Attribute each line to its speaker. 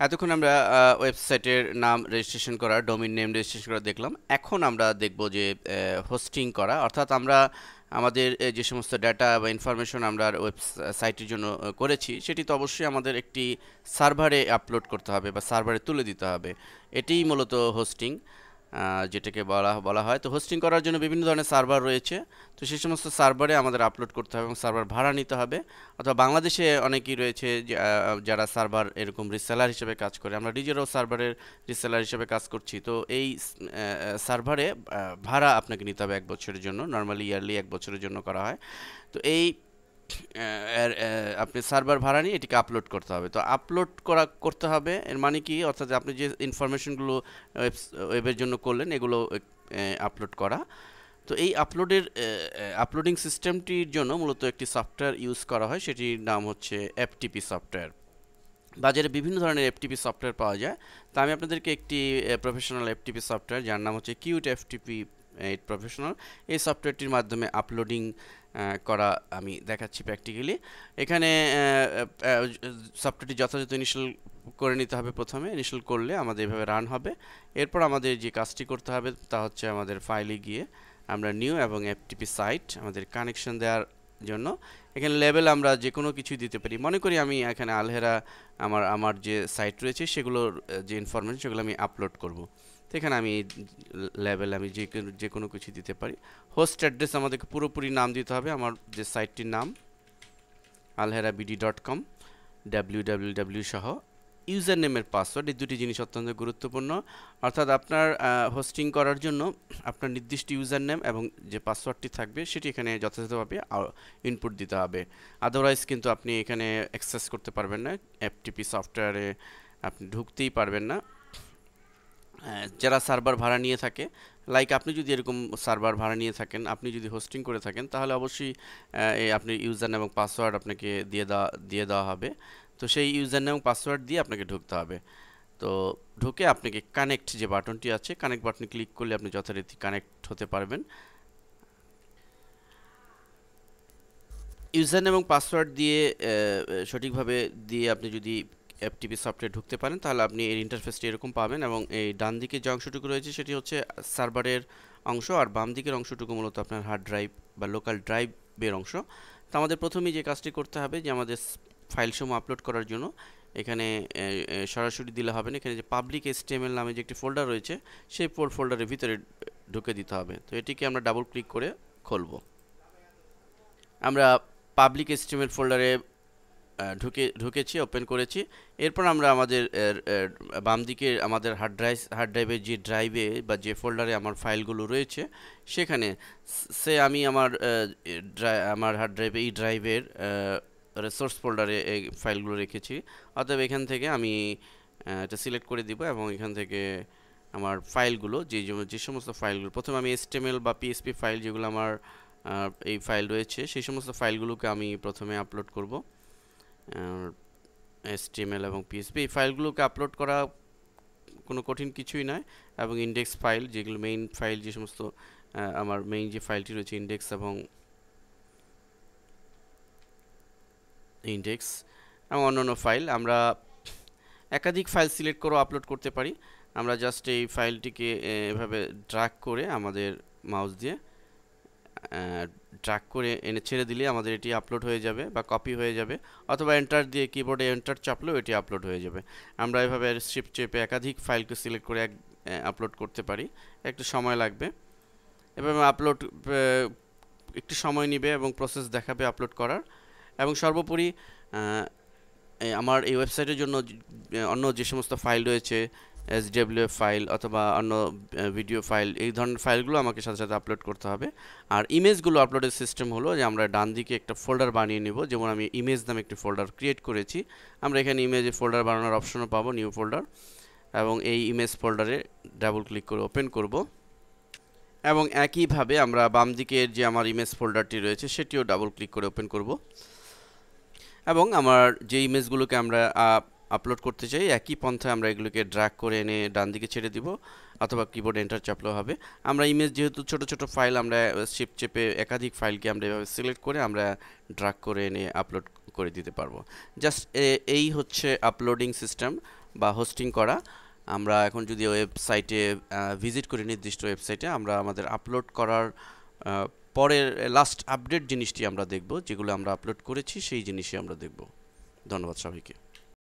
Speaker 1: এতক্ষণ আমরা ওয়েবসাইটের নাম রেজিস্ট্রেশন করা, ডোমেইন নেম রেজিস্ট্রেশন করা দেখলাম। এখন আমরা দেখব যে হোস্টিং করা, অর্থাৎ আমরা আমাদের যে সমস্ত ডাটা বা ইনফরমেশন আমরা ওয়েবসাইটের জন্য করেছি, সেটি তো অবশ্যই আমাদের একটি সার্ভারে আপলোড করতে হবে বা সার্ভারে তুলে দিতে হবে। এটিই মূলত হোস্টিং, যেটাকে বলা বলা হয়। তো হোস্টিং করার জন্য বিভিন্ন ধরনের সার্ভার রয়েছে। তো সেই সমস্ত সার্ভারে আমাদের আপলোড করতে হবে এবং সার্ভার ভাড়া নিতে হবে। অথবা বাংলাদেশে অনেকেই রয়েছে যারা সার্ভার এরকম রিসেলার হিসেবে কাজ করে। আমরা নিজেরাও সার্ভারের রিসেলার হিসেবে কাজ করছি। তো এই সার্ভারে ভাড়া আপনাকে নিতে হবে 1 বছরের জন্য। নর্মালি ইয়ারলি 1 বছরের জন্য করা হয়। তো এই আপনি সার্ভার ভাড়া নিয়ে এটিকে আপলোড করতে হবে। তো আপলোড করতে হবে এর মানে কি, অর্থাৎ আপনি যে ইনফরমেশনগুলো ওয়েবের জন্য করলেন এগুলো আপলোড করা। তো এই আপলোডিং সিস্টেমটির জন্য মূলত একটি সফটওয়্যার ইউজ করা হয়, সেটির নাম হচ্ছে এফটিপি সফটওয়্যার। বাজারে বিভিন্ন ধরনের এফটিপি সফটওয়্যার পাওয়া যায়। তো আমি আপনাদেরকে একটি প্রফেশনাল এফটিপি সফটওয়্যার, যার নাম হচ্ছে কিউট এফটিপি প্রফেশনাল, এই সফটওয়্যারটির মাধ্যমে আপলোডিং করা আমি দেখাচ্ছি প্র্যাকটিক্যালি। এখানে সফটওয়্যারটি যথাযথ ইনিশিয়াল করে নিতে হবে। প্রথমে ইনিশিয়াল করলে আমাদের এভাবে রান হবে। এরপর আমাদের যে কাজটি করতে হবে তা হচ্ছে আমাদের ফাইলে গিয়ে আমরা নিউ এবং এফটিপি সাইট আমাদের কানেকশন দেওয়ার জন্য এখানে লেবেল আমরা যে কোনো কিছুই দিতে পারি। মনে করি আমি এখানে আলহেরা আমার যে সাইট রয়েছে সেগুলোর যে ইনফরমেশন সেগুলো আমি আপলোড করব। তো এখানে আমি লেবেল আমি যে কোনো কিছু দিতে পারি। হোস্ট অ্যাড্রেস আমাদেরকে পুরোপুরি নাম দিতে হবে, আমার যে সাইটটির নাম alherabd.com, www সহ ইউজার নেমের পাসওয়ার্ড, এই দুটি জিনিস অত্যন্ত গুরুত্বপূর্ণ। অর্থাৎ আপনার হোস্টিং করার জন্য আপনার নির্দিষ্ট ইউজার নেম এবং যে পাসওয়ার্ডটি থাকবে সেটি এখানে যথাযথভাবে ইনপুট দিতে হবে। আদারওয়াইজ কিন্তু আপনি এখানে অ্যাক্সেস করতে পারবেন না, এফটিপি সফটওয়্যারে আপনি ঢুকতেই পারবেন না। যারা সার্ভার ভাড়া নিয়ে থাকে, লাইক আপনি যদি এরকম সার্ভার ভাড়া নিয়ে থাকেন, আপনি যদি হোস্টিং করে থাকেন, তাহলে অবশ্যই আপনি ইউজার নেম এবং পাসওয়ার্ড আপনাকে দিয়ে দেওয়া হবে। তো সেই ইউজার নেম এবং পাসওয়ার্ড দিয়ে আপনাকে ঢুকতে হবে। তো ঢুকে আপনাকে কানেক্ট যে বাটনটি আছে, কানেক্ট বাটনে ক্লিক করলে আপনি যথারীতি কানেক্ট হতে পারবেন। ইউজার নেম এবং পাসওয়ার্ড দিয়ে সঠিকভাবে দিয়ে আপনি যদি এফটিপি সফটওয়্যার ঢুকতে পারেন, তাহলে আপনি এর ইন্টারফেসটি এরকম পাবেন। এবং এই ডান দিকে যে অংশটুকু রয়েছে সেটি হচ্ছে সার্ভারের অংশ, আর বাম দিকের অংশটুকু মূলত আপনার হার্ড ড্রাইভ বা লোকাল ড্রাইভের অংশ। তো আমাদের প্রথমেই যে কাজটি করতে হবে, যে আমাদের ফাইলসমূহ আপলোড করার জন্য এখানে সরাসরি দিলে হবে না, এখানে যে পাবলিক HTML নামে যে একটি ফোল্ডার রয়েছে সেই ফোল্ডারের ভিতরে ঢুকে দিতে হবে। তো এটিকে আমরা ডাবল ক্লিক করে খুলব। আমরা পাবলিক HTML ফোল্ডারে ঢুকেছি, ওপেন করেছি। এরপর আমরা আমাদের বাম দিকে আমাদের হার্ড ড্রাইভের যে ড্রাইভে বা যে ফোল্ডারে আমার ফাইলগুলো রয়েছে সেখানে আমি আমার হার্ড ড্রাইভে এই ড্রাইভের রিসোর্স ফোল্ডারে এই ফাইলগুলো রেখেছি। অতএব এখান থেকে আমি এটা সিলেক্ট করে দিব এবং এখান থেকে আমার ফাইলগুলো যে সমস্ত ফাইলগুলো, প্রথমে আমি HTML বা PHP ফাইল যেগুলো আমার এই ফাইল রয়েছে সেই সমস্ত ফাইলগুলোকে আমি প্রথমে আপলোড করব। HTML এবং PHP এই ফাইলগুলোকে আপলোড করা কোনো কঠিন কিছুই নয়। এবং ইন্ডেক্স ফাইল, যেগুলো মেইন ফাইল, যে সমস্ত আমার মেইন যে ফাইলটি রয়েছে ইন্ডেক্স এবং অন্যান্য ফাইল, আমরা একাধিক ফাইল সিলেক্ট করে আপলোড করতে পারি। আমরা জাস্ট এই ফাইলটিকে এভাবে ড্র্যাগ করে আমাদের মাউস দিয়ে ড্র্যাগ করে এনে ছেড়ে দিলে আমাদের এটি আপলোড হয়ে যাবে বা কপি হয়ে যাবে, অথবা এন্টার দিয়ে কিবোর্ডে এন্টার চাপলেও এটি আপলোড হয়ে যাবে। আমরা এভাবে শিফট চেপে একাধিক ফাইলকে সিলেক্ট করে আপলোড করতে পারি। একটু সময় লাগবে, এভাবে আপলোড একটু সময় নেবে এবং প্রসেস দেখাবে আপলোড করার। এবং সর্বোপরি আমার এই ওয়েবসাইটের জন্য অন্য যে সমস্ত ফাইল রয়েছে, SWF ফাইল অথবা অন্য ভিডিও ফাইল, এই ধরনের ফাইলগুলো আমাকে সাথে সাথে আপলোড করতে হবে। আর ইমেজগুলো আপলোডের সিস্টেম হলো যে আমরা ডান দিকে একটা ফোল্ডার বানিয়ে নেব। যেমন আমি ইমেজ নামে একটি ফোল্ডার ক্রিয়েট করেছি, আমরা এখানে ইমেজে ফোল্ডার বানানোর অপশনও পাবো, নিউ ফোল্ডার। এবং এই ইমেজ ফোল্ডারে ডাবল ক্লিক করে ওপেন করব। এবং একইভাবে আমরা বাম দিকের যে আমার ইমেজ ফোল্ডারটি রয়েছে সেটিও ডাবল ক্লিক করে ওপেন করব। এবং আমার যে ইমেজগুলোকে আমরা আপলোড করতে চাই, একই পন্থায় আমরা এগুলোকে ড্র্যাগ করে এনে ডান দিকে ছেড়ে দিব, অথবা কিবোর্ড এন্টার চাপলেও হবে। আমরা ইমেজ যেহেতু ছোট ছোট ফাইল, আমরা শিফট চেপে একাধিক ফাইলকে আমরা এভাবে সিলেক্ট করে আমরা ড্র্যাগ করে এনে আপলোড করে দিতে পারবো। জাস্ট এই হচ্ছে আপলোডিং সিস্টেম। বা হোস্টিং করা। আমরা এখন যদি ওয়েবসাইটে ভিজিট করি, নির্দিষ্ট ওয়েবসাইটে, আমরা আমাদের আপলোড করার পরের লাস্ট আপডেট জিনিসটি আমরা দেখব, যেগুলো আমরা আপলোড করেছি সেই জিনিসই আমরা দেখব। ধন্যবাদ সবাইকে।